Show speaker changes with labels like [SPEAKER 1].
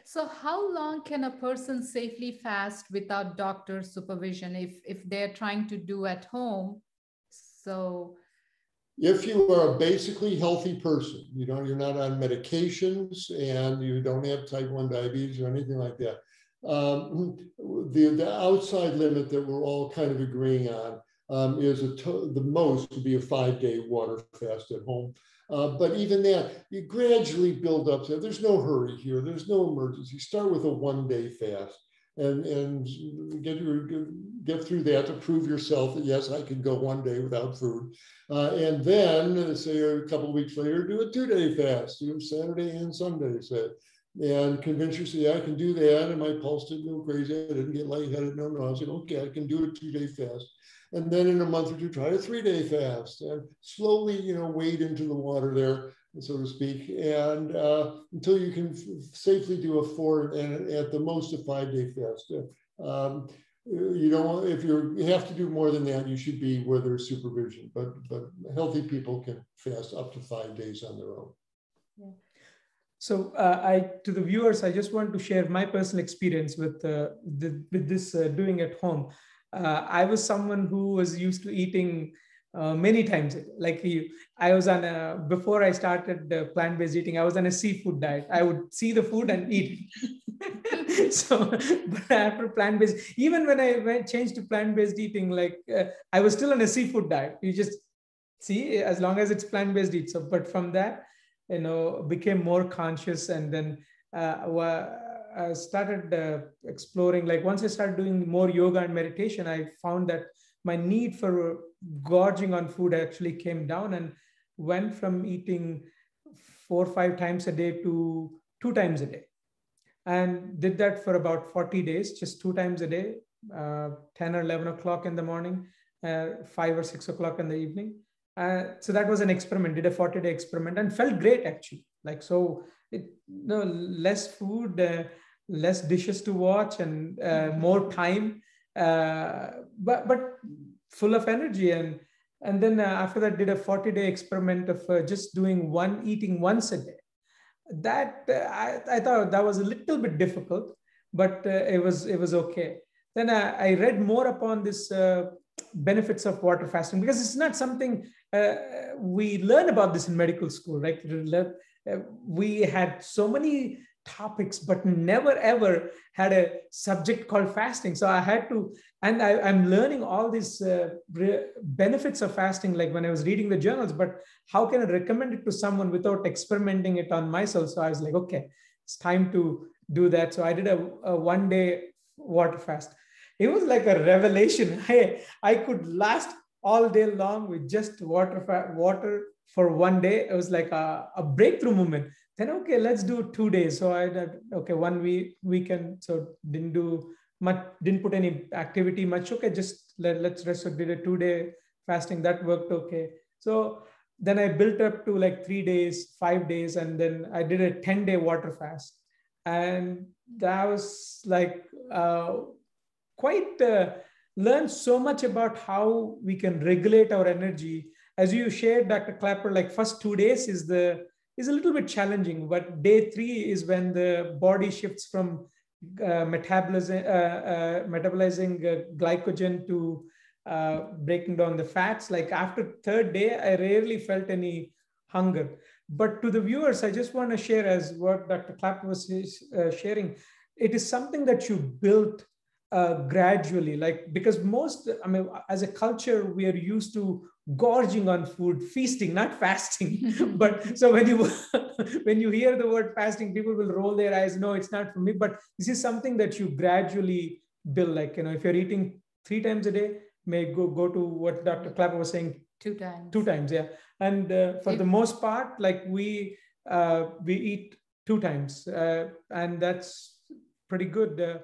[SPEAKER 1] So how long can a person safely fast without doctor supervision if they're trying to do at home? So
[SPEAKER 2] if you are a basically healthy person, you're not on medications and you don't have type 1 diabetes or anything like that, the outside limit that we're all kind of agreeing on is the most to be a 5-day water fast at home. But even that, you gradually build up to, there's no hurry here. There's no emergency. Start with a 1-day fast and get through that to prove yourself that, yes, I can go 1 day without food. And then, say a couple of weeks later, do a 2-day fast, do Saturday and Sunday, say, and convince yourself, yeah, I can do that. And my pulse didn't go crazy. I didn't get lightheaded, no nausea. Okay, I can do a 2-day fast. And then in a month or two, try a 3-day fast and slowly, wade into the water there, so to speak, and until you can safely do a 4 and at the most a 5-day fast. If you have to do more than that, you should be where there's supervision. But healthy people can fast up to 5 days on their own.
[SPEAKER 3] Yeah. So to the viewers, I just want to share my personal experience with this doing at home. I was someone who was used to eating many times. I was on before I started plant-based eating, I was on a seafood diet. I would see the food and eat it. So, but after plant-based, even when I changed to plant-based eating, I was still on a seafood diet. You just see, as long as it's plant-based eat. So, but from that, became more conscious, and then I started exploring. Once I started doing more yoga and meditation, I found that my need for gorging on food actually came down, and went from eating 4 or 5 times a day to 2 times a day, and did that for about 40 days, just 2 times a day, 10 or 11 o'clock in the morning, 5 or 6 o'clock in the evening. So that was an experiment, did a 40-day experiment, and felt great actually. Less food, less dishes to watch, and more time, but full of energy. And then after that, did a 40-day experiment of just eating once a day. That I thought that was a little bit difficult, but it was okay. Then I read more upon this benefits of water fasting, because it's not something we learn about this in medical school, right? We had so many topics, but never ever had a subject called fasting. So I had to, and I'm learning all these benefits of fasting, like when I was reading the journals, but how can I recommend it to someone without experimenting it on myself? So I was like, okay, it's time to do that. So I did a 1-day water fast. It was like a revelation. I could last all day long with just water for 1 day. It was like a breakthrough moment. Then, okay, let's do 2 days. So I did, okay, 1 weekend. So didn't do much, didn't put any activity much. Okay, just let's rest. So did a 2-day fasting. That worked okay. So then I built up to 3 days, 5 days, and then I did a 10-day water fast. And that was learned so much about how we can regulate our energy. As you shared, Dr. Klaper, first 2 days is a little bit challenging, but day 3 is when the body shifts from metabolizing glycogen to breaking down the fats. After 3rd day, I rarely felt any hunger. But to the viewers, I just want to share, as what Dr. Klaper was sharing, it is something that you built gradually, because as a culture, we are used to gorging on food, feasting, not fasting. But so when you hear the word fasting, people will roll their eyes. No, it's not for me. But this is something that you gradually build. If you're eating 3 times a day, may go to what Dr. Klaper was saying,
[SPEAKER 1] 2 times.
[SPEAKER 3] 2 times, yeah. And for the most part, we eat 2 times, and that's pretty good.